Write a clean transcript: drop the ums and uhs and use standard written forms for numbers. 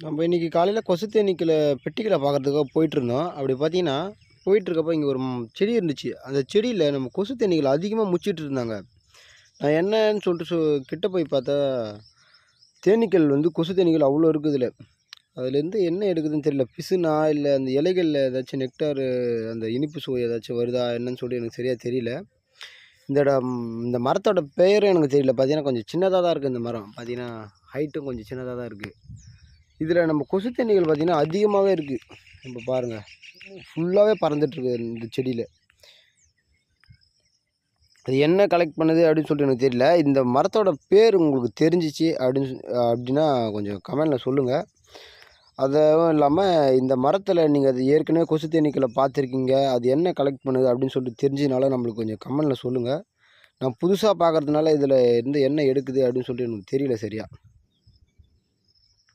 நம்ம இன்றைக்கி காலையில் கொசு தேனீக்கள பெட்டிகளை பார்க்குறதுக்காக போயிட்டுருந்தோம். அப்படி பார்த்தீங்கன்னா, போயிட்டுருக்கப்ப இங்கே ஒரு செடி இருந்துச்சு. அந்த செடியில நம்ம கொசு தேனீகள் அதிகமாக முச்சிட்டு இருந்தாங்க. நான் என்னன்னு சொல்லிட்டு கிட்ட போய் பார்த்தா, தேனீக்கள் வந்து கொசு தேனீகள் அவ்வளோ இருக்குதுல. அதுலேருந்து என்ன எடுக்குதுன்னு தெரியல. பிசுனா இல்ல அந்த இலைகள்ல ஏதாச்சும் நெக்டாரு அந்த இனிப்பு சுவை ஏதாச்சும் வருதா என்னன்னு சொல்லி எனக்கு சரியா தெரியல. இந்த இடம் இந்த மரத்தோட பெயரும் எனக்கு தெரியல. பார்த்தீங்கன்னா, கொஞ்சம் சின்னதா தான் இருக்குது இந்த மரம். பார்த்தீங்கன்னா, ஹைட்டும் கொஞ்சம் சின்னதா தான் இருக்குது. இதில நம்ம கொசு தேனீகள் பார்த்தீங்கன்னா, அதிகமாவே இருக்கு. இப்ப பாருங்க. ஃபுல்லாவே பறந்துட்டுருக்கு இந்த செடியில. அது என்ன கலெக்ட் பண்ணுது அப்படின்னு சொல்லிட்டு எனக்கு தெரியல. இந்த மரத்தோட பேர் உங்களுக்கு தெரிஞ்சுச்சு அப்படின்னா கொஞ்சம் கமெண்ட்ல சொல்லுங்க. அதுவும் இல்லாம இந்த மரத்தில நீங்க அது ஏற்கனவே கொசு தேனீக்கள பார்த்துருக்கீங்க. அது என்ன கலெக்ட் பண்ணுது அப்படின்னு சொல்லிட்டு தெரிஞ்சதுனால நம்மளுக்கு கொஞ்சம் கமெண்ட்ல சொல்லுங்க. நான் புதுசா பார்க்கறதுனால இதில இருந்து என்ன எடுக்குது அப்படின்னு சொல்லிட்டு எனக்கு தெரியல சரியா.